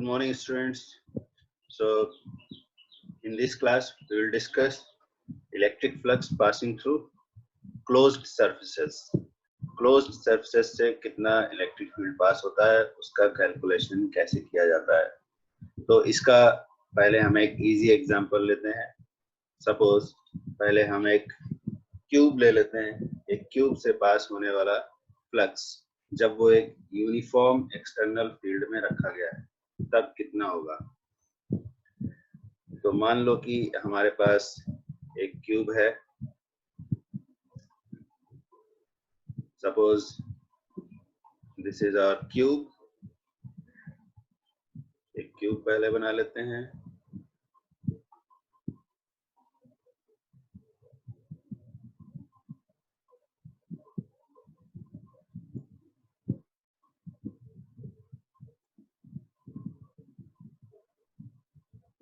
Good morning, students. So, in this class, we will discuss electric flux passing through closed surfaces. Closed surfaces से कितना electric field पास होता है, उसका calculation कैसे किया जाता है. तो इसका पहले हम एक इजी एग्जांपल लेते हैं. सपोज पहले हम एक क्यूब ले लेते हैं. एक क्यूब से पास होने वाला फ्लक्स जब वो एक यूनिफॉर्म एक्सटर्नल फील्ड में रखा गया है तब कितना होगा. तो मान लो कि हमारे पास एक क्यूब है. Suppose this is our cube. एक क्यूब पहले बना लेते हैं.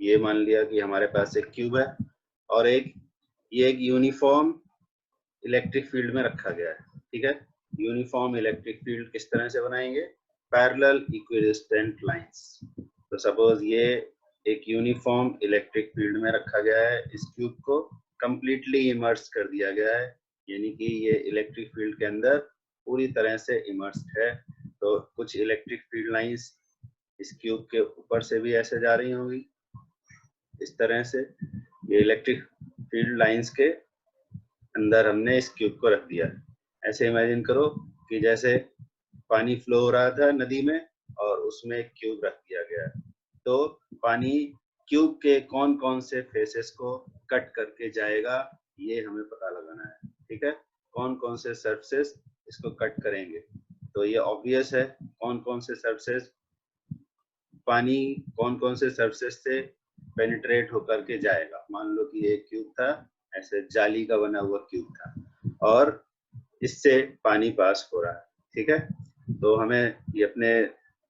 ये मान लिया कि हमारे पास एक क्यूब है और ये एक यूनिफॉर्म इलेक्ट्रिक फील्ड में रखा गया है. ठीक है. यूनिफॉर्म इलेक्ट्रिक फील्ड किस तरह से बनाएंगे? Parallel equidistant lines. तो सपोज ये एक यूनिफॉर्म इलेक्ट्रिक फील्ड में रखा गया है. इस क्यूब को कंप्लीटली इमर्स कर दिया गया है, यानी कि ये इलेक्ट्रिक फील्ड के अंदर पूरी तरह से इमर्स्ड है. तो कुछ इलेक्ट्रिक फील्ड लाइंस इस क्यूब के ऊपर से भी ऐसे जा रही होंगी इस तरह से. ये इलेक्ट्रिक फील्ड लाइंस के अंदर हमने इस क्यूब को रख दिया. ऐसे इमेजिन करो कि जैसे पानी फ्लो हो रहा था नदी में और उसमें एक क्यूब रख दिया गया है. तो पानी क्यूब के कौन कौन से फेसेस को कट करके जाएगा ये हमें पता लगाना है. ठीक है. कौन कौन से सरफेसेस इसको कट करेंगे. तो ये ऑब्वियस है कौन कौन से सरफेसेस पानी कौन कौन से सरफेसेस से पेनिट्रेट होकर के जाएगा. मान लो कि एक क्यूब था, ऐसे जाली का बना हुआ क्यूब था और इससे पानी पास हो रहा है. ठीक है. तो हमें ये अपने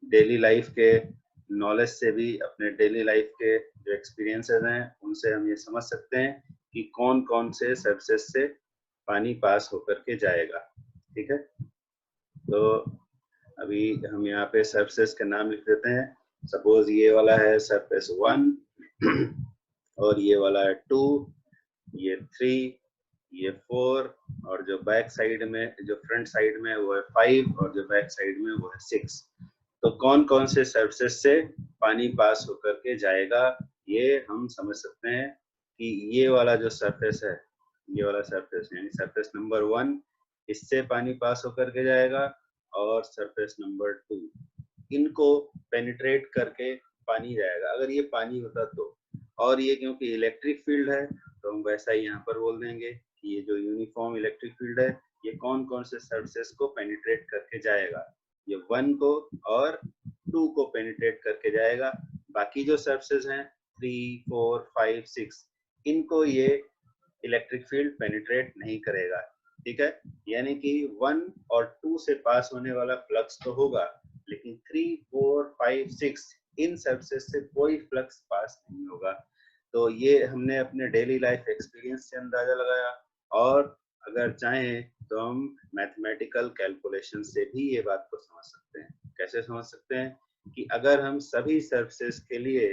डेली लाइफ के नॉलेज से भी, अपने डेली लाइफ के जो एक्सपीरियंसेस हैं उनसे हम ये समझ सकते हैं कि कौन कौन से सरफेस से पानी पास होकर के जाएगा. ठीक है. तो अभी हम यहाँ पे सरफेस के नाम लिख देते हैं. सपोज ये वाला है सरफेस 1 और ये वाला है 2, ये 3, ये 4 और जो बैक साइड में, जो फ्रंट साइड में वो है 5 और जो बैक साइड में वो है 6. तो कौन कौन से सरफेस से पानी पास होकर के जाएगा ये हम समझ सकते हैं कि ये वाला जो सरफेस है, ये वाला सरफेस यानी सरफेस नंबर 1, इससे पानी पास होकर के जाएगा और सरफेस नंबर 2 इनको पेनिट्रेट करके पानी जाएगा. अगर ये पानी होता तो, और ये क्योंकि इलेक्ट्रिक फील्ड है तो हम वैसा ही यहाँ पर बोल देंगे कि ये जो यूनिफॉर्म इलेक्ट्रिक फील्ड है ये कौन कौन से सरफेस को पेनिट्रेट करके जाएगा. ये 1 को और 2 को पेनिट्रेट करके जाएगा. बाकी जो सरफेस हैं 3, 4, 5, 6 इनको ये इलेक्ट्रिक फील्ड पेनिट्रेट नहीं करेगा. ठीक है. यानी कि 1 और 2 से पास होने वाला फ्लक्स तो होगा, लेकिन 3, 4, 5, 6 इन सरफेस से कोई फ्लक्स पास नहीं होगा. तो ये हमने अपने डेली लाइफ एक्सपीरियंस से अंदाजा लगाया, और अगर चाहें तो हम मैथमेटिकल कैलकुलेशन से भी ये बात को समझ सकते हैं. कैसे समझ सकते हैं? कि अगर हम सभी सरफेस के लिए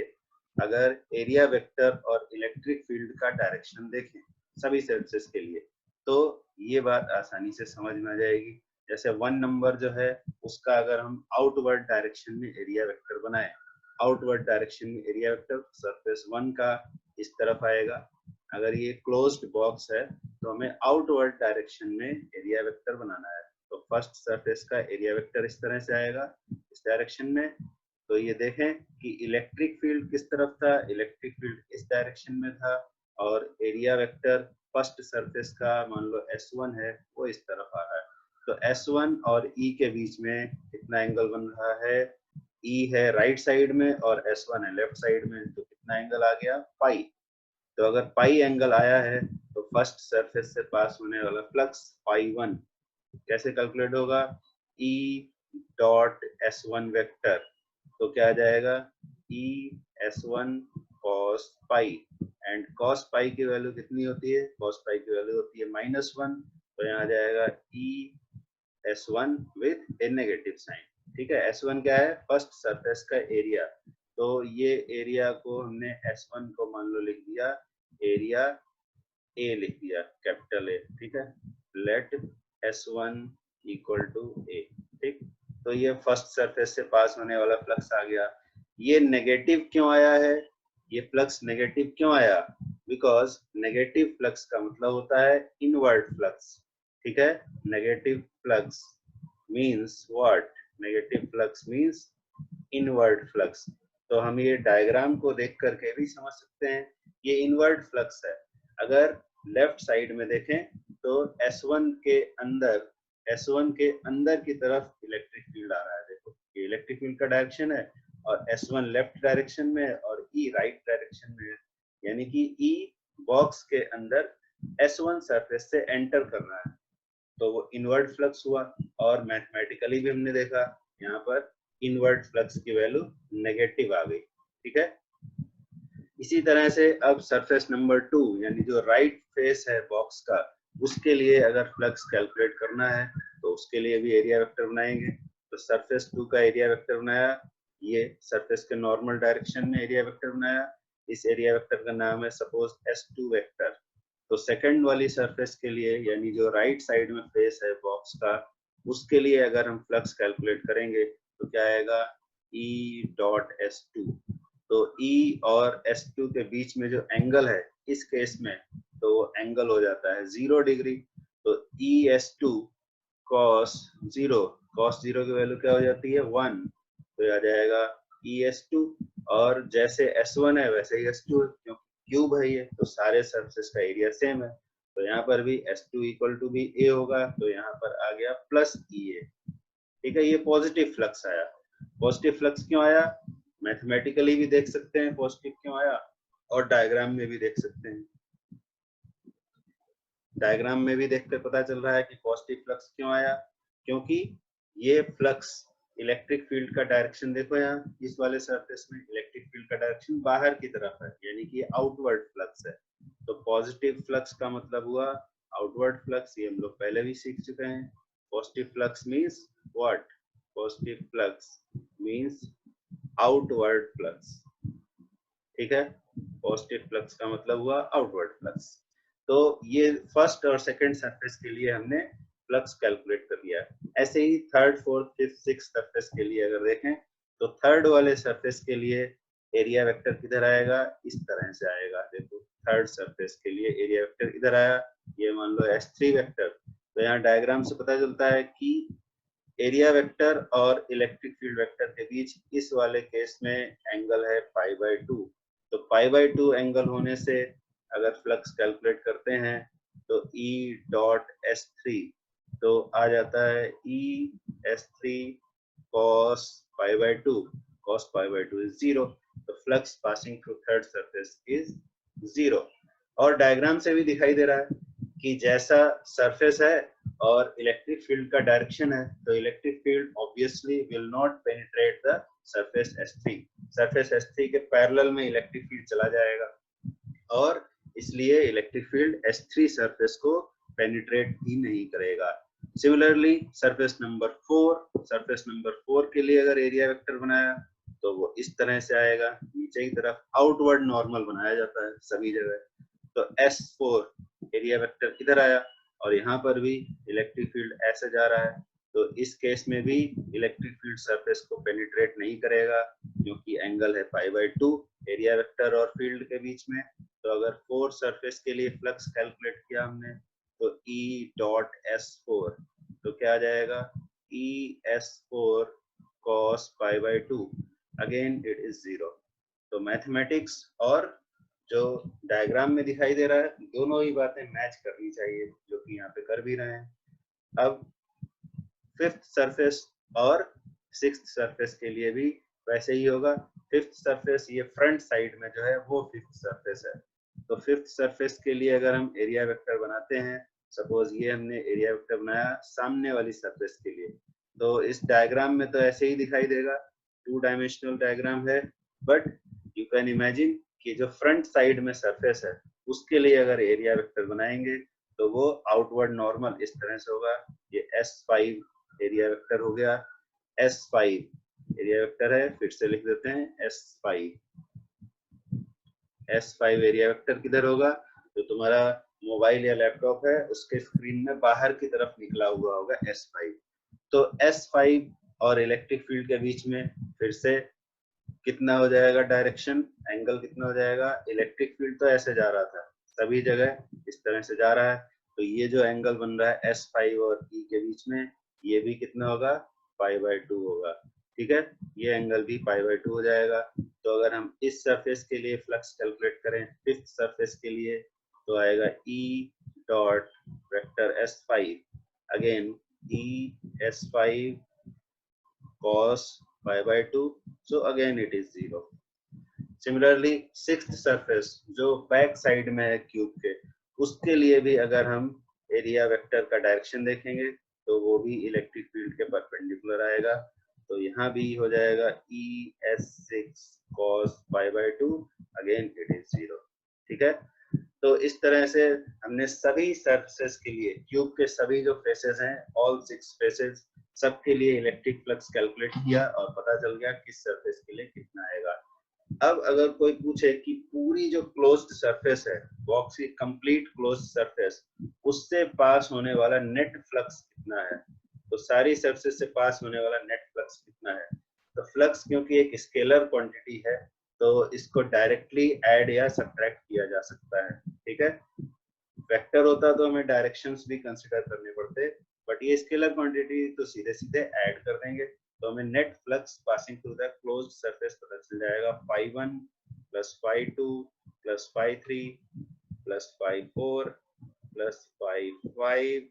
अगर एरिया वेक्टर और इलेक्ट्रिक फील्ड का डायरेक्शन देखें सभी सरफेस के लिए, तो ये बात आसानी से समझ में आ जाएगी. जैसे 1 नंबर जो है उसका अगर हम आउटवर्ड डायरेक्शन में एरिया वेक्टर बनाएं, आउटवर्ड डायरेक्शन में एरिया वेक्टर सरफेस 1 का इस तरफ आएगा. अगर ये क्लोज्ड बॉक्स है तो हमें आउटवर्ड डायरेक्शन में एरिया वेक्टर बनाना है. तो फर्स्ट सरफेस का एरिया वेक्टर इस तरह से आएगा, इस डायरेक्शन में. तो ये देखें कि इलेक्ट्रिक फील्ड किस तरफ था, इलेक्ट्रिक फील्ड इस डायरेक्शन में था, और एरिया वेक्टर फर्स्ट सरफेस का मान लो S1 है वो इस तरफ आ रहा है. तो S1 और E के बीच में कितना एंगल बन रहा है? E है राइट साइड में और S1 है लेफ्ट साइड में, तो कितना एंगल आ गया? पाई. तो अगर पाई एंगल आया है तो फर्स्ट सरफेस से पास होने वाला फ्लक्स पाई 1 कैसे कैलकुलेट होगा? E dot S1 vector. तो क्या आ जाएगा? E S1 cos pi, and cos पाई की वैल्यू कितनी होती है? cos पाई की वैल्यू होती है -1. तो यहाँ आ जाएगा E S1 with a negative sign. ठीक है. S1 क्या है? फर्स्ट सरफेस का एरिया. तो ये एरिया को हमने S1 को मान लो लिख दिया एरिया ए लिख दिया, कैपिटल ए, ठीक है। लेट S1 इक्वल टू ए, ठीक। तो ये फर्स्ट सरफेस से पास होने वाला फ्लक्स आ गया। ये नेगेटिव क्यों आया है, ये फ्लक्स नेगेटिव क्यों आया, बिकॉज नेगेटिव फ्लक्स का मतलब होता है इनवर्ड फ्लक्स, ठीक है। Negative flux means what, negative flux means inward flux. तो हम ये डायग्राम को देख करके भी समझ सकते हैं ये इनवर्ड फ्लक्स है। अगर लेफ्ट साइड में देखें तो S1 के अंदर की तरफ इलेक्ट्रिक फील्ड आ रहा है। देखो ये इलेक्ट्रिक फील्ड का डायरेक्शन है और S1 लेफ्ट डायरेक्शन में है और E राइट डायरेक्शन में है, यानी कि E बॉक्स के अंदर S1 सरफेस से एंटर कर रहा है, तो वो इनवर्ड फ्लक्स हुआ। और मैथमेटिकली भी हमने देखा यहाँ पर इनवर्ड फ्लक्स की वैल्यू नेगेटिव आ गई, ठीक है। इसी तरह से अब सरफेस नंबर 2 यानी जो राइट फेस है बॉक्स का, उसके लिए अगर फ्लक्स कैलकुलेट करना है तो उसके लिए भी एरिया वेक्टर बनाएंगे। तो सरफेस 2 का एरिया वेक्टर बनाया, ये सरफेस के नॉर्मल डायरेक्शन में एरिया वेक्टर बनाया। इस एरिया वेक्टर का नाम है सपोज S2 वेक्टर। तो सेकंड वाली सरफेस के लिए यानी जो राइट साइड में फेस है बॉक्स का, उसके लिए अगर हम फ्लक्स कैलकुलेट करेंगे तो क्या आएगा, E डॉट S2। तो E और S2 के बीच में जो एंगल है इस केस में, तो वो एंगल हो जाता है 0 डिग्री। तो ES2 cos 0, cos 0 की वैल्यू क्या हो जाती है 1, तो आ जाएगा ES2। और जैसे S1 है वैसे ही S2 है, क्योंकि क्यूब है ये, तो सारे सरफेस का एरिया सेम है। तो यहाँ पर भी S2 इक्वल टू भी A होगा, तो यहाँ पर आ गया प्लस EA, ठीक है। ये पॉजिटिव फ्लक्स आया। पॉजिटिव फ्लक्स क्यों आया, मैथमेटिकली भी देख सकते हैं पॉजिटिव क्यों आया और डायग्राम में भी देख सकते हैं। डायग्राम में भी देख कर पता चल रहा है कि पॉजिटिव फ्लक्स क्यों आया, क्योंकि ये फ्लक्स इलेक्ट्रिक फील्ड का डायरेक्शन देखो, यहाँ इस वाले सरफेस में इलेक्ट्रिक फील्ड का डायरेक्शन बाहर की तरफ है, यानी कि आउटवर्ड फ्लक्स है। तो पॉजिटिव फ्लक्स का मतलब हुआ आउटवर्ड फ्लक्स, ये हम लोग पहले भी सीख चुके हैं। Positive flux means what, positive flux means outward flux, ठीक है। पॉजिटिव फ्लक्स का मतलब हुआ आउटवर्ड फ्लक्स। तो ये फर्स्ट और सेकंड सरफेस के लिए हमने फ्लक्स कैलकुलेट कर लिया। ऐसे ही third, fourth, fifth, sixth surface के लिए अगर देखें तो थर्ड वाले सरफेस के लिए एरिया वेक्टर किधर आएगा, इस तरह से आएगा। देखो थर्ड सरफेस के लिए एरिया वेक्टर इधर आया, ये मान लो S3 वेक्टर। तो यहाँ डायग्राम से पता चलता है कि एरिया वेक्टर और इलेक्ट्रिक फील्ड वेक्टर के बीच इस वाले केस में एंगल है π/2। तो π/2 एंगल होने से अगर फ्लक्स कैलकुलेट करते हैं तो E डॉट S3 तो आ जाता है ES3 cos π/2, cos π/2 is 0। तो flux passing through third surface is 0। और डायग्राम से भी दिखाई दे रहा है कि जैसा सरफेस है और इलेक्ट्रिक फील्ड का डायरेक्शन है, तो electric field obviously will not penetrate the surface S3। Surface S3 के पैरेलल में इलेक्ट्रिक फील्ड चला जाएगा और इसलिए इलेक्ट्रिक फील्ड S3 सरफेस को पेनिट्रेट ही नहीं करेगा। सिमिलरली सरफेस नंबर 4 के लिए अगर एरिया वेक्टर बनाया तो वो इस तरह से आएगा, नीचे की तरफ आउटवर्ड नॉर्मल बनाया जाता है सभी जगह। तो S4 एरिया वेक्टर इधर आया और यहाँ पर भी इलेक्ट्रिक फील्ड ऐसे जा रहा है, तो इस केस में भी इलेक्ट्रिक फील्ड सरफेस को पेनिट्रेट नहीं करेगा क्योंकि एंगल है π/2 एरिया वेक्टर और फील्ड के बीच में। तो अगर 4 सरफेस के लिए फ्लक्स कैलकुलेट किया हमने तो E डॉट S4 तो क्या आ जाएगा, ES4 cos π/2, again it is 0। तो मैथमेटिक्स और जो डायग्राम में दिखाई दे रहा है दोनों ही बातें मैच करनी चाहिए, जो कि यहाँ पे कर भी रहे हैं। अब फिफ्थ सरफेस और सिक्स्थ सरफेस के लिए भी वैसे ही होगा। फिफ्थ सरफेस ये फ्रंट साइड में जो है वो फिफ्थ सरफेस है। तो फिफ्थ सरफेस के लिए अगर हम एरिया वेक्टर बनाते हैं, सपोज ये हमने एरिया वेक्टर बनाया सामने वाली सरफेस के लिए, तो इस डायग्राम में तो ऐसे ही दिखाई देगा, 2 डायमेंशनल डायग्राम है। बट यू कैन इमेजिन कि जो फ्रंट साइड में सरफेस है उसके लिए अगर एरिया वेक्टर बनाएंगे तो वो आउटवर्ड नॉर्मल इस तरह से होगा। ये S5 एरिया वेक्टर हो गया, S5 एरिया वेक्टर है, फिर से लिख देते हैं S5। S5 एरिया वेक्टर किधर होगा? जो तुम्हारा मोबाइल या लैपटॉप है उसके स्क्रीन में बाहर की तरफ निकला हुआ होगा S5। तो S5 और इलेक्ट्रिक फील्ड के बीच में फिर से कितना हो जाएगा डायरेक्शन, एंगल कितना हो जाएगा? इलेक्ट्रिक फील्ड तो ऐसे जा रहा था, सभी जगह इस तरह से जा रहा है, तो ये जो एंगल बन रहा है S5 और E के बीच में, ये भी कितना होगा? π/2 होगा। ठीक है, ये एंगल भी π/2 हो जाएगा। तो अगर हम इस सरफेस के लिए फ्लक्स कैलकुलेट करें, फिफ्थ सरफेस के लिए, तो आएगा E dot vector S5, again E S5 cos π/2, so again it is 0. Similarly sixth surface जो बैक साइड में है क्यूब के, उसके लिए भी अगर हम एरिया वेक्टर का डायरेक्शन देखेंगे तो वो भी इलेक्ट्रिक फील्ड के परपेंडिकुलर आएगा। तो यहाँ भी हो जाएगा ES6 cos π/2, again it is 0। ठीक है, तो इस तरह से हमने सभी सरफेसेस के लिए, क्यूब के सभी जो फेसेस हैं, ऑल 6 फेसेस, सबके लिए इलेक्ट्रिक फ्लक्स कैलकुलेट किया और पता चल गया किस सरफेस के लिए कितना आएगा। अब अगर कोई पूछे कि पूरी जो क्लोज्ड सरफेस है, बॉक्स की कंप्लीट क्लोज्ड सरफेस, उससे पास होने वाला नेट फ्लक्स कितना है, तो सारी सरफेस से पास होने वाला नेट फ्लक्स कितना है? तो फ्लक्स क्योंकि एक स्केलर क्वांटिटी है, तो इसको डायरेक्टली ऐड या सब्ट्रैक्ट किया जा सकता है। ठीक है, वेक्टर होता तो हमें डायरेक्शंस भी कंसीडर करने पड़ते, बट ये स्केलर क्वांटिटी तो सीधे सीधे ऐड कर देंगे, तो हमें net flux passing through the closed surface पता चल जाएगा। φ1 plus φ2 plus φ3 plus φ4 plus φ5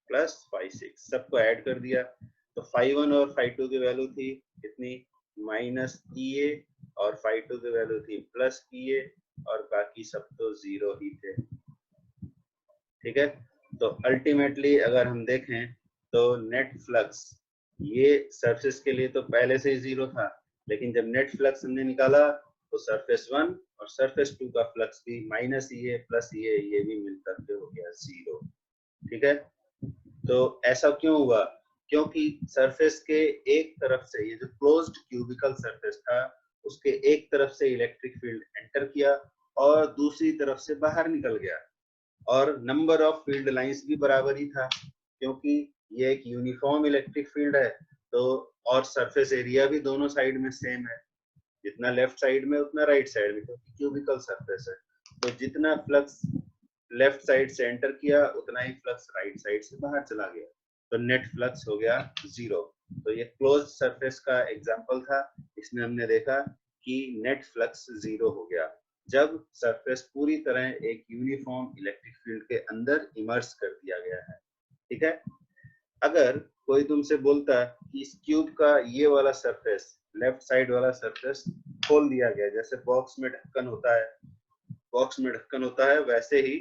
plus φ6, सबको ऐड कर दिया। तो φ1 और φ2 की वैल्यू थी कितनी? माइनस EA, और φ2 की वैल्यू थी प्लस EA, और बाकी सब तो 0 ही थे। ठीक है, तो अल्टीमेटली अगर हम देखें तो नेट फ्लक्स ये सरफेस के लिए तो पहले से ही 0 था, लेकिन जब नेट फ्लक्स हमने निकाला तो सरफेस 1 और सरफेस 2 का फ्लक्स भी माइनस EA प्लस EA, ये भी मिलकर के हो गया 0। ठीक है, तो ऐसा क्यों हुआ? क्योंकि सरफेस के एक तरफ से, ये जो क्लोज्ड क्यूबिकल सरफेस था, उसके एक तरफ से इलेक्ट्रिक फील्ड एंटर किया और दूसरी तरफ से बाहर निकल गया, और नंबर ऑफ फील्ड लाइंस भी बराबर ही था, क्योंकि ये एक यूनिफॉर्म इलेक्ट्रिक फील्ड है। तो और सरफेस एरिया भी दोनों साइड में सेम है, जितना लेफ्ट साइड में उतना राइट साइड में, क्योंकि क्यूबिकल सरफेस है। तो जितना फ्लक्स लेफ्ट साइड से एंटर किया उतना ही फ्लक्स राइट साइड से बाहर चला गया, तो नेट फ्लक्स हो गया 0। तो ये क्लोज्ड सरफेस का एग्जांपल था, इसमें हमने देखा कि नेट फ्लक्स 0 हो गया जब सरफेस पूरी तरह एक यूनिफॉर्म इलेक्ट्रिक फील्ड के अंदर इमर्स कर दिया गया है। ठीक है, अगर कोई तुमसे बोलता कि इस क्यूब का ये वाला सरफेस, लेफ्ट साइड वाला सरफेस खोल दिया गया, जैसे बॉक्स में ढक्कन होता है, बॉक्स में ढक्कन होता है, वैसे ही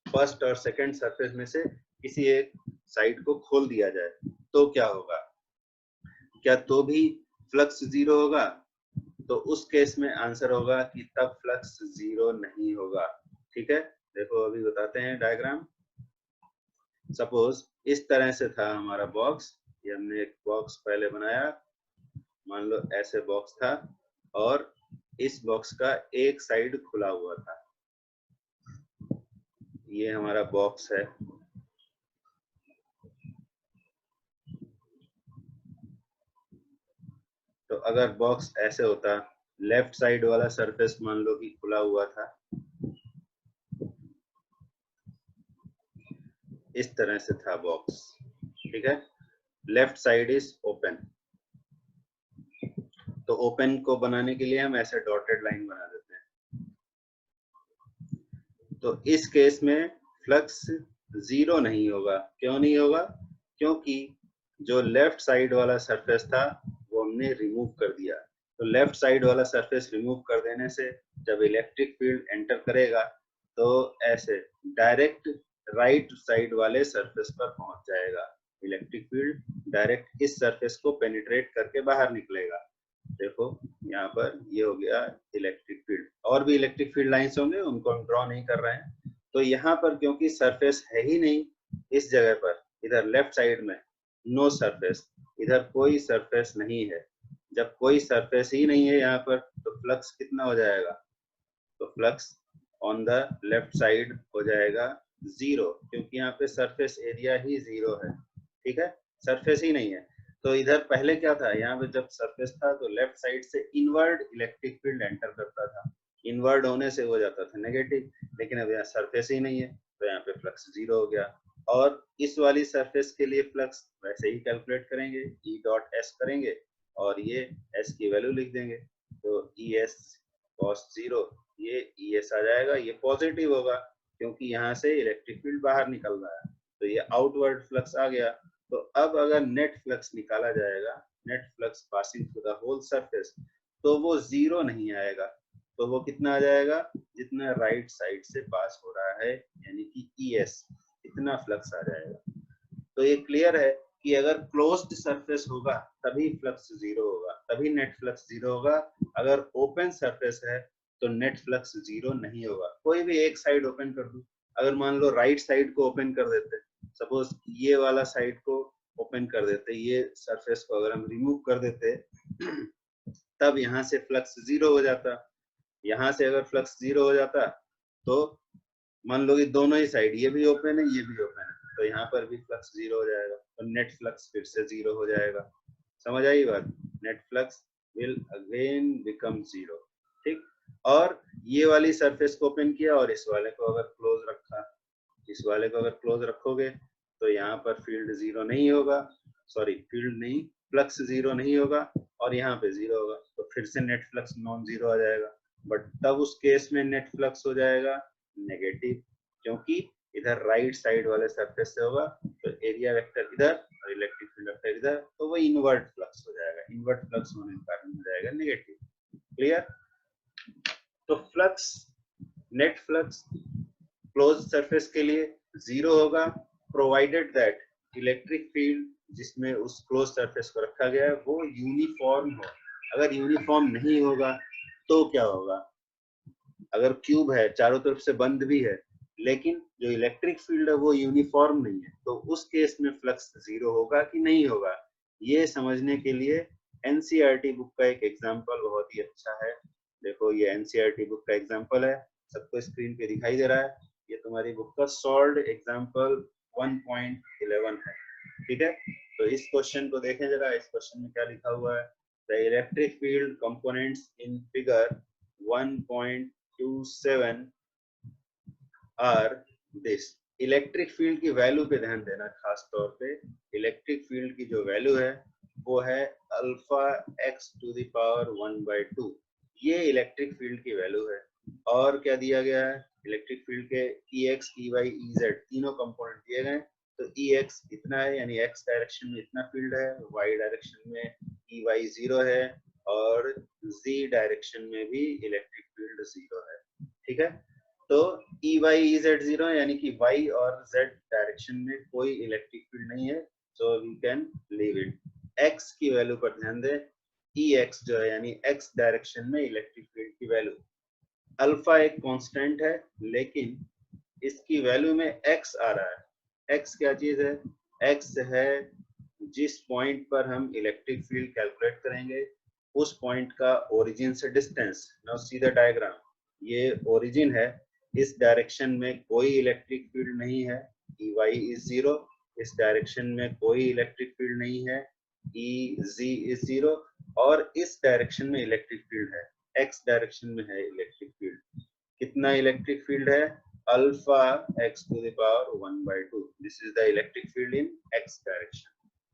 फर्स्ट और सेकंड सरफेस में से किसी एक साइड को खोल दिया जाए, तो क्या होगा? क्या तो भी फ्लक्स 0 होगा? तो उस केस में आंसर होगा कि तब फ्लक्स 0 नहीं होगा। ठीक है, देखो अभी बताते हैं डायग्राम। सपोज इस तरह से था हमारा बॉक्स, ये हमने एक बॉक्स पहले बनाया, मान लो ऐसे बॉक्स था, और इस बॉक्स का एक साइड खुला हुआ था, ये हमारा बॉक्स है। तो अगर बॉक्स ऐसे होता, लेफ्ट साइड वाला सरफेस मान लो कि खुला हुआ था, इस तरह से था बॉक्स। ठीक है, लेफ्ट साइड इज ओपन, तो ओपन को बनाने के लिए हम ऐसे डॉटेड लाइन बना देते हैं। तो इस केस में फ्लक्स 0 नहीं होगा। क्यों नहीं होगा? क्योंकि जो लेफ्ट साइड वाला सरफेस था वो हमने रिमूव कर दिया। तो लेफ्ट साइड वाला सरफेस रिमूव कर देने से जब इलेक्ट्रिक फील्ड एंटर करेगा तो ऐसे डायरेक्ट राइट साइड वाले सरफेस पर पहुंच जाएगा। इलेक्ट्रिक फील्ड डायरेक्ट इस सरफेस को पेनिट्रेट करके बाहर निकलेगा। देखो यहाँ पर ये हो गया इलेक्ट्रिक फील्ड, और भी इलेक्ट्रिक फील्ड लाइंस होंगे, उनको हम ड्रॉ नहीं कर रहे हैं। तो यहाँ पर क्योंकि सरफेस है ही नहीं इस जगह पर, इधर लेफ्ट साइड में नो सरफेस, इधर कोई सरफेस नहीं है, जब कोई सरफेस ही नहीं है यहाँ पर तो फ्लक्स कितना हो जाएगा, तो flux on the left side हो जाएगा 0, क्योंकि यहाँ पे सरफेस एरिया ही 0 है, ठीक है, सरफेस ही नहीं है। तो इधर पहले क्या था, यहाँ पे जब सरफेस था तो लेफ्ट साइड से इनवर्ड इलेक्ट्रिक फील्ड एंटर करता था, इनवर्ड होने से हो जाता था नेगेटिव, लेकिन अब यहाँ सरफेस ही नहीं है तो यहाँ पे फ्लक्स 0 हो गया। और इस वाली सरफेस के लिए फ्लक्स वैसे ही कैलकुलेट करेंगे, ई डॉट एस करेंगे और ये एस की वैल्यू लिख देंगे, तो ई एस कॉस 0, ये ई एस आ जाएगा, ये पॉजिटिव होगा क्योंकि यहाँ से इलेक्ट्रिक फील्ड बाहर निकल रहा है, तो ये आउटवर्ड फ्लक्स आ गया। तो अब अगर नेट फ्लक्स निकाला जाएगा, net flux passing through the whole surface, तो वो 0 नहीं आएगा, तो वो कितना आ जाएगा, जितना राइट साइड से पास हो रहा है, यानी कि ई एस, इतना फ्लक्स आ जाएगा। तो ये क्लियर है कि अगर क्लोज्ड सरफेस होगा तभी फ्लक्स 0 होगा, तभी नेट फ्लक्स 0 होगा। अगर ओपन सरफेस है तो नेट फ्लक्स 0 नहीं होगा। कोई भी एक साइड ओपन कर दूं, अगर मान लो राइट साइड को ओपन कर देते, सपोज ये वाला साइड को ओपन कर देते, ये सरफेस को अगर हम रिमूव कर देते तब यहाँ से फ्लक्स 0 हो जाता। यहाँ से अगर फ्लक्स 0 हो जाता तो मान लो कि दोनों ही साइड, ये भी ओपन है ये भी ओपन है, तो यहाँ पर भी फ्लक्स 0 हो जाएगा, तो नेट फ्लक्स फिर से 0 हो जाएगा। समझ आई बात, net flux will again become 0, ठीक। और ये वाली सरफेस को ओपन किया और इस वाले को अगर क्लोज रखा, इस वाले को अगर क्लोज रखोगे तो यहाँ पर फील्ड 0 नहीं होगा, सॉरी फील्ड नहीं, फ्लक्स 0 नहीं होगा और यहाँ पे 0 होगा, तो फिर से नेट फ्लक्स नॉन 0 आ जाएगा। बट तब उस केस में नेट फ्लक्स हो जाएगा नेगेटिव, क्योंकि इधर राइट साइड वाले सरफेस से होगा तो एरिया वेक्टर इधर और इलेक्ट्रिक फील्ड वेक्टर इधर, तो वो इनवर्ट फ्लक्स हो जाएगा, इनवर्ट फ्लक्स होने के कारण हो जाएगा नेगेटिव। क्लियर। तो flux, net flux close surface के लिए 0 होगा, प्रोवाइडेड दैट इलेक्ट्रिक फील्ड जिसमें उस क्लोज सरफेस को रखा गया है वो यूनिफॉर्म हो। अगर यूनिफॉर्म नहीं होगा तो क्या होगा, अगर क्यूब है चारों तरफ से बंद भी है लेकिन जो इलेक्ट्रिक फील्ड है वो यूनिफॉर्म नहीं है, तो उस केस में फ्लक्स 0 होगा कि नहीं होगा, ये समझने के लिए एनसीईआरटी बुक का एक एग्जांपल बहुत ही अच्छा है। देखो ये एनसीईआरटी बुक का एग्जांपल है, सबको स्क्रीन पे दिखाई दे रहा है, ये तुम्हारी बुक का सॉल्व्ड एग्जांपल 1.11 है, ठीक है। तो इस क्वेश्चन को देखें जरा, इस क्वेश्चन में क्या लिखा हुआ है, the electric field components in figure 1.27 are this. Electric field की वैल्यू पे ध्यान देना, खास तौर पे इलेक्ट्रिक फील्ड की जो वैल्यू है वो है alpha x to the power 1/2, ये इलेक्ट्रिक फील्ड की वैल्यू है। और क्या दिया गया है, इलेक्ट्रिक फील्ड के E X E Y E Z तीनों कंपोनेंट दिए गए, तो ई एक्स इतना है यानी एक्स डायरेक्शन में इतना फील्ड है, वाई डायरेक्शन में ई वाई 0 है और जी डायरेक्शन में भी इलेक्ट्रिक फील्ड 0 है, ठीक है। तो ई वाई ई जेड 0 यानी कि वाई और जेड डायरेक्शन में कोई इलेक्ट्रिक फील्ड नहीं है, so we can leave it. X की वैल्यू पर ध्यान दें, ई एक्स जो है यानी एक्स डायरेक्शन में इलेक्ट्रिक फील्ड की वैल्यू, अल्फा एक कांस्टेंट है लेकिन इसकी वैल्यू में एक्स आ रहा है। एक्स क्या चीज है, एक्स है जिस पॉइंट पर हम इलेक्ट्रिक फील्ड कैलकुलेट करेंगे उस पॉइंट का ओरिजिन से distance. Now see the diagram, ये ओरिजिन है, इस डायरेक्शन में कोई इलेक्ट्रिक फील्ड नहीं है, ई वाई इज 0, इस डायरेक्शन में कोई इलेक्ट्रिक फील्ड नहीं है, ई जी इज 0, और इस डायरेक्शन में इलेक्ट्रिक फील्ड है, एक्स डायरेक्शन में है इलेक्ट्रिक फील्ड। कितना इलेक्ट्रिक फील्ड है, alpha x to the power 1/2, this is the electric field in x direction,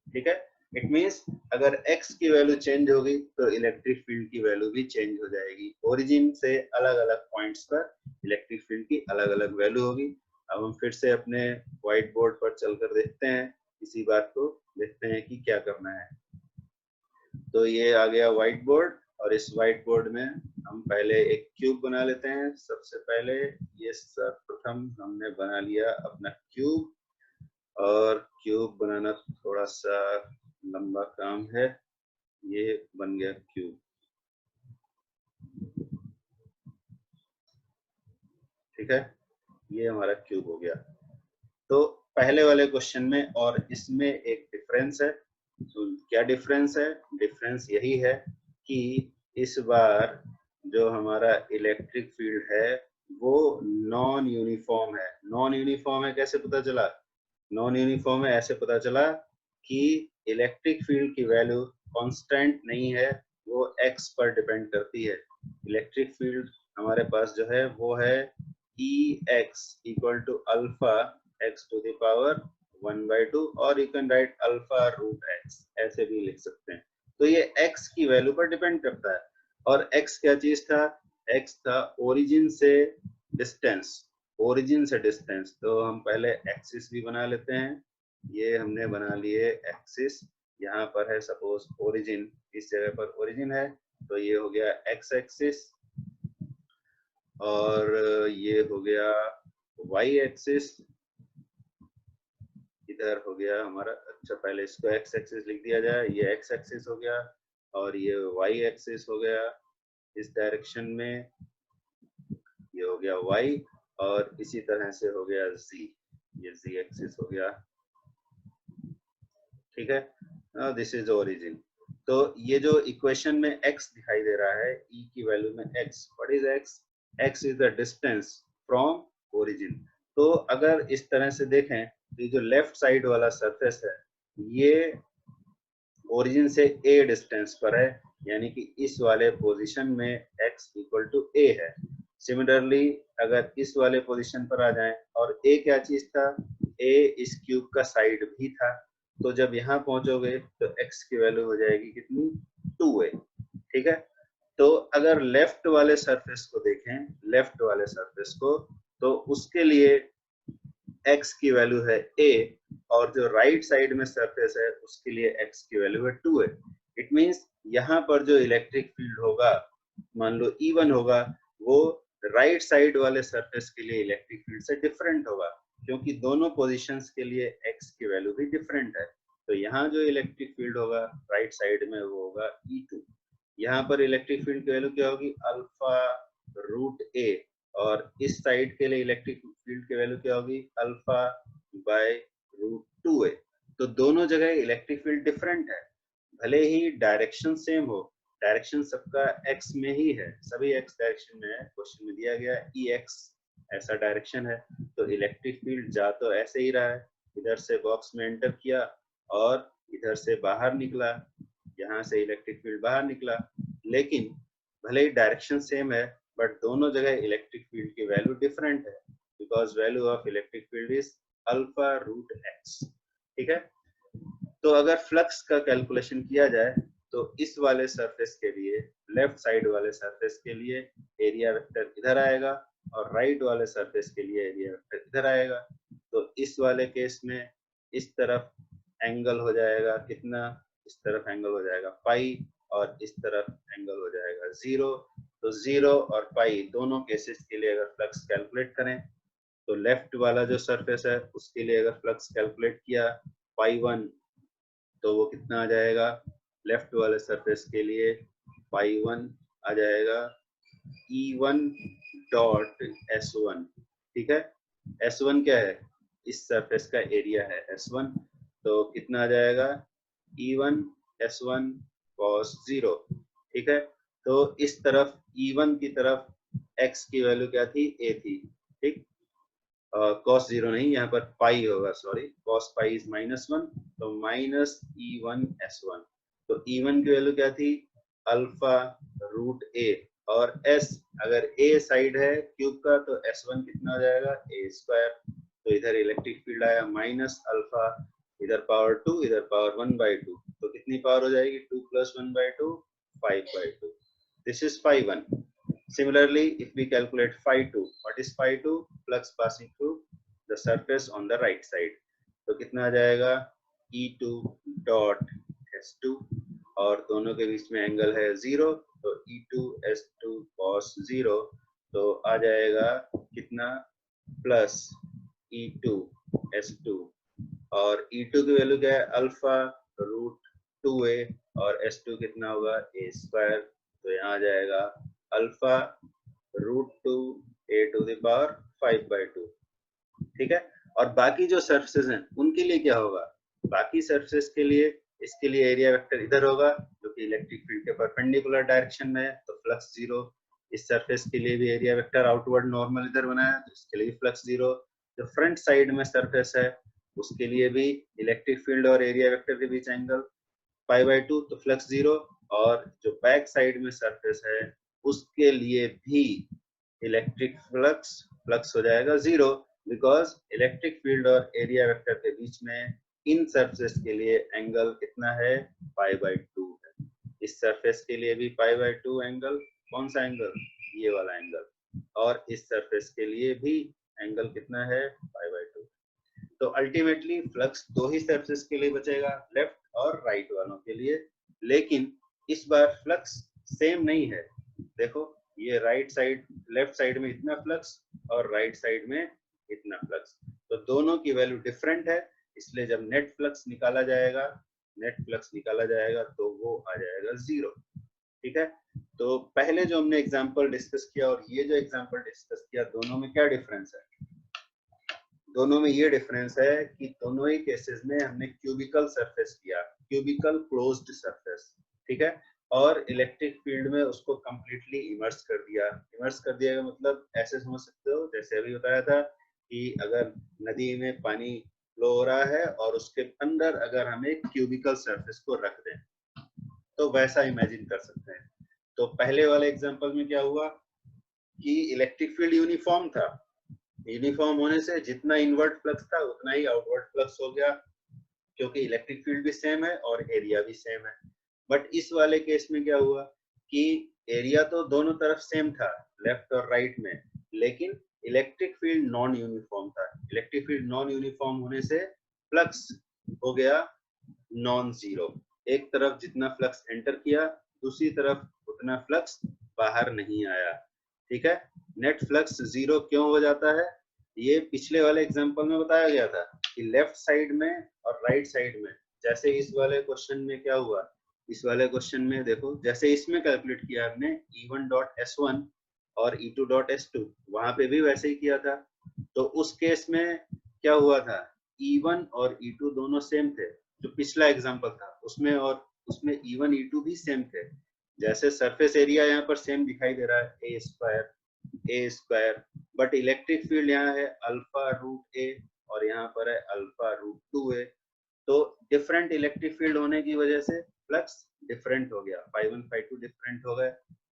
ठीक है। इट मींस अगर x की वैल्यू चेंज होगी तो इलेक्ट्रिक फील्ड की वैल्यू भी चेंज हो जाएगी, ओरिजिन से अलग अलग पॉइंट्स पर इलेक्ट्रिक फील्ड की अलग अलग वैल्यू होगी। अब हम फिर से अपने व्हाइट बोर्ड पर चलकर देखते हैं, इसी बात को देखते हैं कि क्या करना है। तो ये आ गया व्हाइट बोर्ड और इस व्हाइट बोर्ड में हम पहले एक क्यूब बना लेते हैं। सबसे पहले ये सर्वप्रथम हमने बना लिया अपना क्यूब, और क्यूब बनाना थोड़ा सा लंबा काम है, ये बन गया क्यूब, ठीक है, ये हमारा क्यूब हो गया। तो पहले वाले क्वेश्चन में और इसमें एक डिफरेंस है, तो क्या डिफरेंस है, डिफरेंस यही है कि इस बार जो हमारा इलेक्ट्रिक फील्ड है वो नॉन यूनिफॉर्म है। नॉन यूनिफॉर्म है कैसे पता चला? नॉन यूनिफॉर्म है ऐसे पता चला कि इलेक्ट्रिक फील्ड की वैल्यू कांस्टेंट नहीं है, वो x पर डिपेंड करती है। इलेक्ट्रिक फील्ड हमारे पास जो है वो है Ex equal to alpha x to the power 1/2 और you can write alpha root x, ऐसे भी लिख सकते हैं। तो ये x की वैल्यू पर डिपेंड करता है। और x क्या चीज था? x था ओरिजिन से डिस्टेंस। ओरिजिन से डिस्टेंस तो हम पहले एक्सिस भी बना लेते हैं। ये हमने बना लिए एक्सिस। यहाँ पर है सपोज ओरिजिन, इस जगह पर ओरिजिन है तो ये हो गया एक्स एक्सिस और ये हो गया वाई एक्सिस, इधर हो गया हमारा। अच्छा पहले इसको एक्स एक्सिस लिख दिया जाए, ये एक्स एक्सिस हो गया और ये वाई एक्सिस हो गया इस डायरेक्शन में, ये हो गया y और इसी तरह से हो गया z, ये z एक्सिस हो गया। ठीक है, दिस इज ओरिजिन। तो ये जो इक्वेशन में x दिखाई दे रहा है, e की वैल्यू में x, what is x? x is the distance from origin. तो अगर इस तरह से देखें तो ये जो लेफ्ट साइड वाला सरफेस है ये ओरिजिन से a डिस्टेंस पर है, यानी कि इस वाले पोजीशन में x इक्वल टू a है। सिमिलरली अगर इस वाले पोजीशन पर आ जाएं और a क्या चीज था? a इस क्यूब का साइड भी था। तो जब यहाँ पहुंचोगे तो x की वैल्यू हो जाएगी कितनी? 2a। ठीक है, तो अगर लेफ्ट वाले सरफेस को देखें, लेफ्ट वाले सरफेस को, तो उसके लिए x की वैल्यू है a और जो राइट साइड में सरफेस है उसके लिए x की वैल्यू है 2 है। इट मींस यहाँ पर जो इलेक्ट्रिक फील्ड होगा, मान लो E1 होगा, वो राइट साइड वाले सरफेस के लिए इलेक्ट्रिक फील्ड से डिफरेंट होगा, क्योंकि दोनों पोजीशंस के लिए x की वैल्यू भी डिफरेंट है। तो यहाँ जो इलेक्ट्रिक फील्ड होगा राइट साइड में वो होगा E2। यहाँ पर इलेक्ट्रिक फील्ड की वैल्यू क्या होगी? अल्फा रूट a और इस साइड के लिए इलेक्ट्रिक फील्ड की वैल्यू क्या होगी? Alpha by root 2a। तो दोनों जगह इलेक्ट्रिक फील्ड डिफरेंट है, भले ही डायरेक्शन सेम हो, डायरेक्शन सबका x में ही है, सभी x डायरेक्शन में है। क्वेश्चन में दिया गया Ex ऐसा डायरेक्शन है, तो इलेक्ट्रिक फील्ड जा तो ऐसे ही रहा है, इधर से बॉक्स में एंटर किया और इधर से बाहर निकला, यहाँ से इलेक्ट्रिक फील्ड बाहर निकला। लेकिन भले ही डायरेक्शन सेम है बट दोनों जगह इलेक्ट्रिक फील्ड की वैल्यू डिफरेंट है, because value of electric field is alpha root x। ठीक है, तो अगर फ्लक्स का कैलकुलेशन किया जाए तो इस वाले सरफेस के लिए, लेफ्ट साइड वाले सरफेस के लिए एरिया वेक्टर इधर आएगा और राइट वाले सरफेस के लिए एरिया वेक्टर इधर आएगा। तो इस वाले केस में इस तरफ एंगल हो जाएगा कितना? इस तरफ एंगल हो जाएगा पाई और इस तरफ एंगल हो जाएगा 0। तो 0 और पाई दोनों केसेस के लिए अगर फ्लक्स कैलकुलेट करें तो लेफ्ट वाला जो सरफेस है उसके लिए अगर फ्लक्स कैलकुलेट किया पाई 1 तो वो कितना आ जाएगा? लेफ्ट वाले सरफेस के लिए पाई 1 आ जाएगा E1 डॉट S1। ठीक है, S1 क्या है? इस सरफेस का एरिया है S1, तो कितना आ जाएगा? E1 S1 cos 0। ठीक है, तो इस तरफ E1 की तरफ x की वैल्यू क्या थी? a थी। ठीक, cos 0 नहीं, यहाँ पर पाई होगा, सॉरी, cos पाई इज -1, तो माइनस E1 S1। तो E1 की वैल्यू क्या थी? अल्फा रूट a और s, अगर a साइड है क्यूब का तो S1 कितना हो जाएगा? a²। तो इधर इलेक्ट्रिक फील्ड आया माइनस अल्फा, इधर पावर 2, इधर पावर 1/2, तो कितनी पावर हो जाएगी? 2 + 1/2, 5/2। This is phi1। Similarly, if we calculate phi2, what is phi2? Flux passing through the surface on the right side. तो कितना आ जाएगा? E2 डॉट S2 और दोनों के बीच में एंगल है 0, तो E2 S2 cos 0 तो आ जाएगा कितना? प्लस E2 S2 और E2 की वैल्यू क्या है? अल्फा रूट 2a और S2 कितना होगा? a²। तो यहाँ आ जाएगा alpha root 2 a to the power 5/2। ठीक है, और बाकी जो सरफेसेस हैं उनके लिए क्या होगा? बाकी सरफेस के लिए इसके लिए एरिया वेक्टर इधर होगा जो कि इलेक्ट्रिक फील्ड के परपेंडिकुलर डायरेक्शन में है तो फ्लक्स जीरो। इस सरफेस के लिए भी एरिया वेक्टर आउटवर्ड नॉर्मल इधर बनाया तो इसके लिए फ्लक्स जीरो। जो फ्रंट साइड में सरफेस है उसके लिए भी इलेक्ट्रिक फील्ड और एरिया वेक्टर के बीच एंगल π/2 तो फ्लक्स जीरो। और जो बैक साइड में सरफेस है उसके लिए भी इलेक्ट्रिक फ्लक्स हो जाएगा जीरो, बिकॉज इलेक्ट्रिक फील्ड और एरिया वेक्टर के बीच में इन सरफेस के लिए एंगल कितना है π/2 है। इस सरफेस के लिए भी π/2 एंगल, कौन सा एंगल, ये वाला एंगल, और इस सरफेस के लिए भी एंगल कितना है π/2। तो अल्टीमेटली फ्लक्स दो ही सरफेस के लिए बचेगा, लेफ्ट और राइट वालों के लिए। लेकिन इस बार फ्लक्स सेम नहीं है। देखो ये राइट साइड, लेफ्ट साइड में इतना फ्लक्स और राइट साइड में इतना फ्लक्स, तो दोनों की वैल्यू डिफरेंट है। इसलिए जब नेट फ्लक्स निकाला जाएगा तो वो आ जाएगा जीरो। ठीक है, तो पहले जो हमने एग्जांपल डिस्कस किया और ये जो एग्जांपल डिस्कस किया, दोनों में क्या डिफरेंस है? दोनों में ये डिफरेंस है कि दोनों ही केसेस में हमने क्यूबिकल सरफेस किया, क्यूबिकल क्लोज्ड सरफेस, ठीक है, और इलेक्ट्रिक फील्ड में उसको कंप्लीटली इमर्स कर दिया। इमर्स कर दिया का मतलब ऐसे समझ सकते हो, जैसे अभी बताया था कि अगर नदी में पानी फ्लो हो रहा है और उसके अंदर अगर हम एक क्यूबिकल सरफेस को रख दें तो वैसा इमेजिन कर सकते हैं। तो पहले वाले एग्जांपल में क्या हुआ कि इलेक्ट्रिक फील्ड यूनिफॉर्म था, यूनिफॉर्म होने से जितना इनवर्ट फ्लक्स था उतना ही आउटवर्ड फ्लक्स हो गया, क्योंकि इलेक्ट्रिक फील्ड भी सेम है और एरिया भी सेम है। बट इस वाले केस में क्या हुआ कि एरिया तो दोनों तरफ सेम था, लेफ्ट और राइट में, लेकिन इलेक्ट्रिक फील्ड नॉन यूनिफॉर्म था। इलेक्ट्रिक फील्ड नॉन यूनिफॉर्म होने से फ्लक्स हो गया नॉन जीरो। एक तरफ जितना फ्लक्स एंटर किया दूसरी तरफ उतना फ्लक्स बाहर नहीं आया। ठीक है, नेट फ्लक्स जीरो क्यों हो जाता है? ये पिछले वाले एग्जांपल में बताया गया था कि लेफ्ट साइड में और राइट साइड में, जैसे इस वाले क्वेश्चन में क्या हुआ, इस वाले क्वेश्चन में देखो जैसे इसमें कैलकुलेट किया हमने E1.S1 और E2.S2, वहां पे भी वैसे ही किया था। तो उस केस में क्या हुआ था, E1 और E2 दोनों सेम थे, जो पिछला एग्जांपल था उसमें, और उसमें E1 E2 भी सेम थे। जैसे सरफेस एरिया यहाँ पर सेम दिखाई दे रहा है ए स्क्वायर, बट इलेक्ट्रिक फील्ड यहाँ है α√a और यहाँ पर है α√2a। तो डिफरेंट इलेक्ट्रिक फील्ड होने की वजह से फ्लक्स डिफरेंट हो गया, ∅1 ∅2 डिफरेंट हो गए,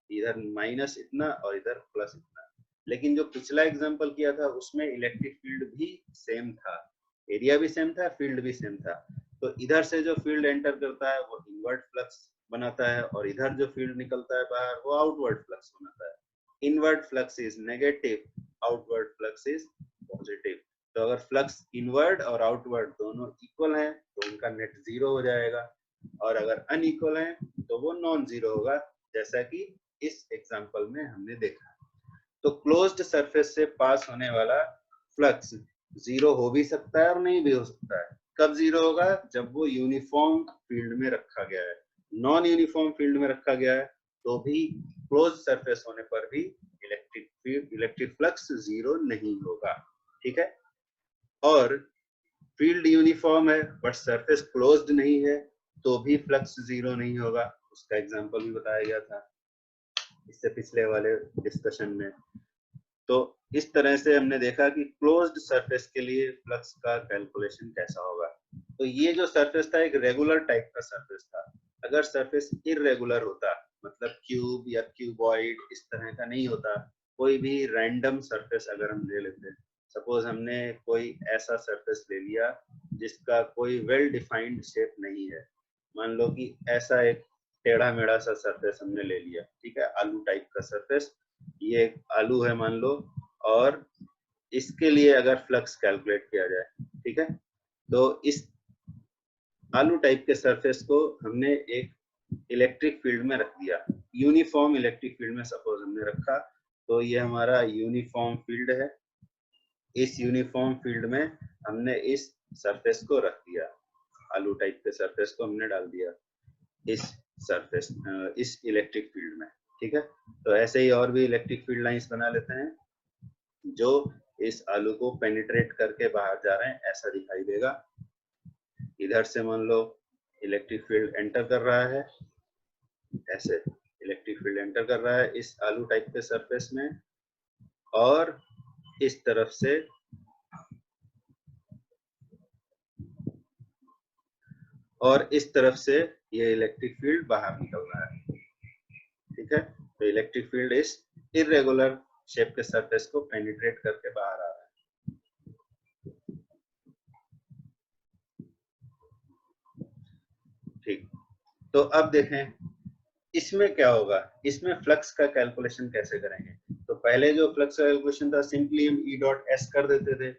इधर माइनस इतना और इधर प्लस इतना। लेकिन जो पिछला एग्जांपल किया था उसमें इलेक्ट्रिक फील्ड भी सेम था, एरिया भी सेम था, फील्ड भी सेम था। तो इधर से जो फील्ड एंटर करता है वो इनवर्ट फ्लक्स बनाता है और इधर जो फील्ड निकलता है बाहर वो आउटवर्ड फ्लक्स बनाता है। Inward flux is negative, outward flux is positive. तो अगर फ्लक्स इनवर्ड और आउटवर्ड दोनों इक्वल हैं तो उनका नेट जीरो हो जाएगा, और अगर अनइक्वल हैं तो वो नॉन जीरो होगा, जैसा कि इस एग्जांपल में हमने देखा। तो क्लोज्ड सरफेस से पास होने वाला फ्लक्स जीरो हो भी सकता है और नहीं भी हो सकता है। कब जीरो होगा? जब वो यूनिफॉर्म फील्ड में रखा गया है। नॉन यूनिफॉर्म फील्ड में रखा गया है तो भी क्लोज सरफेस होने पर भी इलेक्ट्रिक फ्लक्स जीरो नहीं होगा। ठीक है, और फील्ड यूनिफॉर्म है बट सरफेस क्लोज्ड नहीं है तो भी फ्लक्स जीरो नहीं होगा। उसका एग्जांपल भी बताया गया था इससे पिछले वाले डिस्कशन में। तो इस तरह से हमने देखा कि क्लोज्ड सरफेस के लिए फ्लक्स का कैलकुलेशन कैसा होगा। तो ये जो सरफेस था एक रेगुलर टाइप का सरफेस था। अगर सरफेस इररेगुलर होता, मतलब क्यूब या क्यूबॉइड इस तरह का नहीं होता, कोई भी रैंडम सरफेस अगर हम ले लेते, सपोज हमने कोई ऐसा सरफेस ले लिया जिसका कोई वेल डिफाइंड शेप नहीं है, मान लो कि ऐसा एक टेढ़ा मेढ़ा सा सरफेस हमने ले लिया, ठीक है, आलू टाइप का सरफेस, ये एक आलू है मान लो, और इसके लिए अगर फ्लक्स कैलकुलेट किया जाए, ठीक है, तो इस आलू टाइप के सरफेस को हमने एक इलेक्ट्रिक फील्ड में रख दिया, यूनिफॉर्म इलेक्ट्रिक फील्ड में सपोज हमने रखा, तो ये हमारा यूनिफॉर्म फील्ड है। इस यूनिफॉर्म फील्ड में हमने इस सरफेस को रख दिया, आलू टाइप के सरफेस को हमने डाल दिया इस सरफेस, इस इलेक्ट्रिक फील्ड में। ठीक है, तो ऐसे ही और भी इलेक्ट्रिक फील्ड लाइंस बना लेते हैं जो इस आलू को पेनिट्रेट करके बाहर जा रहे हैं, ऐसा दिखाई देगा। इधर से मान लो इलेक्ट्रिक फील्ड एंटर कर रहा है ऐसे इलेक्ट्रिक फील्ड एंटर कर रहा है इस आलू टाइप के सरफेस में, और इस तरफ से ये इलेक्ट्रिक फील्ड बाहर निकल रहा है। ठीक है, तो इलेक्ट्रिक फील्ड इस इर्रेगुलर शेप के सरफेस को पेनिट्रेट करके बाहर आ रहा है। ठीक, तो अब देखें इसमें क्या होगा, इसमें फ्लक्स का कैलकुलेशन कैसे करेंगे। तो पहले जो फ्लक्स का कैलकुलेशन था, सिंपली हम ई डॉट एस कर देते थे।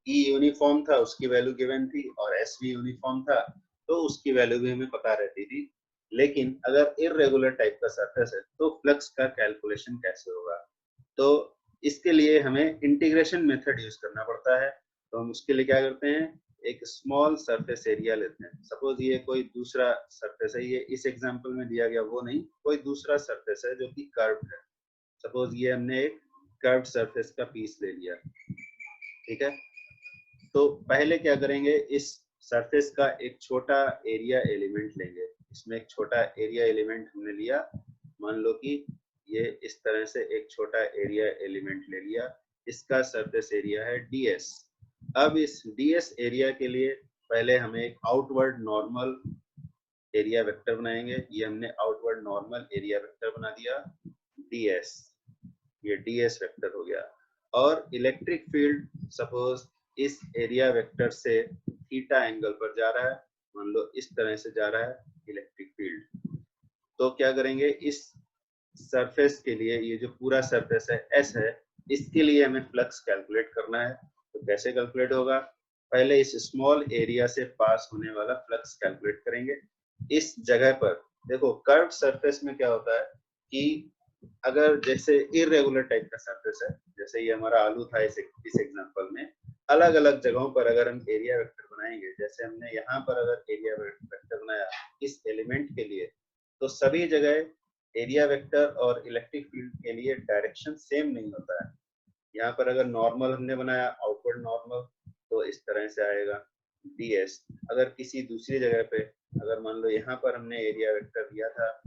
ई यूनिफॉर्म था, उसकी वैल्यू गिवन थी, और एस भी यूनिफॉर्म था, तो उसकी वैल्यू भी हमें पता रहती थी। लेकिन अगर इर्रेगुलर टाइप का सरफेस है तो फ्लक्स का कैलकुलेशन कैसे होगा, तो इसके लिए हमें इंटीग्रेशन मेथड यूज करना पड़ता है। तो हम उसके लिए क्या करते हैं, एक स्मॉल सरफेस एरिया लेते हैं। सपोज ये कोई दूसरा सरफेस है, ये इस एग्जांपल में दिया गया वो नहीं, कोई दूसरा सरफेस है जो कि कर्व्ड है। सपोज ये हमने एक कर्व्ड सरफेस का पीस ले लिया। ठीक है, तो पहले क्या करेंगे, इस सरफेस का एक छोटा एरिया एलिमेंट लेंगे। इसमें एक छोटा एरिया एलिमेंट हमने लिया, मान लो कि ये इस तरह से एक छोटा एरिया एलिमेंट ले लिया, इसका सरफेस एरिया है ds। अब इस ds एरिया के लिए पहले हमें एक आउटवर्ड नॉर्मल एरिया वेक्टर बनाएंगे। ये हमने आउटवर्ड नॉर्मल एरिया वेक्टर बना दिया ds, ये ds वेक्टर हो गया। और इलेक्ट्रिक फील्ड सपोज इस एरिया वेक्टर से थीटा एंगल पर जा रहा है, मान लो इस तरह से जा रहा है इलेक्ट्रिक फील्ड। तो क्या करेंगे, इस सरफेस के लिए, ये जो पूरा सरफेस है एस है, इसके लिए हमें फ्लक्स कैलकुलेट करना है। तो कैसे कैलकुलेट होगा, पहले इस स्मॉल एरिया से पास होने वाला फ्लक्स कैलकुलेट करेंगे। इस जगह पर देखो, कर्व सरफेस में क्या होता है कि अगर जैसे इरेगुलर टाइप का सरफेस है, जैसे ये हमारा आलू था इस एग्जांपल में, अलग अलग जगहों पर अगर हम एरिया वेक्टर बनाएंगे, जैसे हमने यहाँ पर अगर एरिया वेक्टर बनाया इस एलिमेंट के लिए, तो सभी जगह एरिया वेक्टर और इलेक्ट्रिक फील्ड के लिए डायरेक्शन सेम नहीं होता है। यहाँ पर अगर नॉर्मल हमने बनाया, आउटवर्ड नॉर्मल, तो इस तरह से आएगा ds। अगर किसी दूसरी जगह पे, अगर मान लो यहाँ पर हमने एरिया वेक्टर दिया था,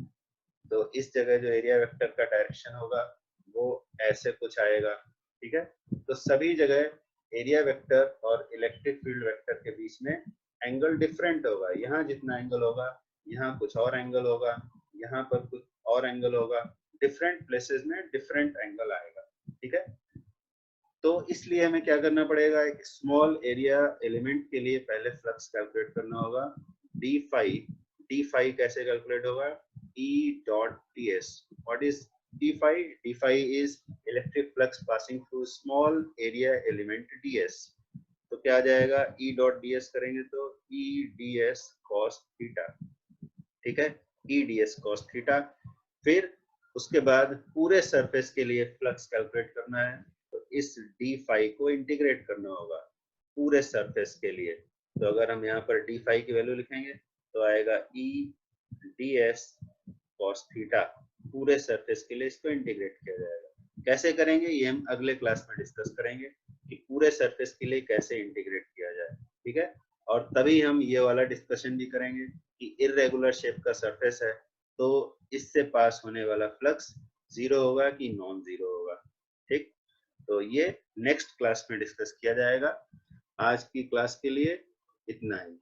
तो इस जगह जो एरिया वेक्टर का डायरेक्शन होगा वो ऐसे कुछ आएगा। ठीक है, तो सभी जगह एरिया वेक्टर और इलेक्ट्रिक फील्ड वेक्टर के बीच में एंगल डिफरेंट होगा। यहाँ जितना एंगल होगा, यहाँ कुछ और एंगल होगा, यहाँ पर कुछ और एंगल होगा, डिफरेंट प्लेसेस में डिफरेंट एंगल आएगा। ठीक है, तो इसलिए हमें क्या करना पड़ेगा, एक स्मॉल एरिया एलिमेंट के लिए पहले फ्लक्स कैलकुलेट करना होगा डी फाई कैसे कैलकुलेट होगा, E dot ds। What is d phi? d phi is electric flux passing through small area element ds। तो क्या आ जाएगा, E dot ds करेंगे तो E ds cos थीटा। ठीक है, E ds cos थीटा। फिर उसके बाद पूरे सरफेस के लिए फ्लक्स कैलकुलेट करना है, तो इस d phi को इंटीग्रेट करना होगा पूरे सरफेस के लिए। तो अगर हम यहाँ पर d phi की वैल्यू लिखेंगे तो आएगा E ds cos थीटा। पूरे सरफेस के लिए इसको इंटीग्रेट किया जाएगा। कैसे करेंगे ये हम अगले क्लास में डिस्कस करेंगे कि पूरे सरफेस के लिए कैसे इंटीग्रेट किया जाए। ठीक है, और तभी हम ये वाला डिस्कशन भी करेंगे कि इर्रेगुलर शेप का सरफेस है तो इससे पास होने वाला फ्लक्स जीरो होगा कि नॉन जीरो होगा। ठीक, तो ये नेक्स्ट क्लास में डिस्कस किया जाएगा। आज की क्लास के लिए इतना ही।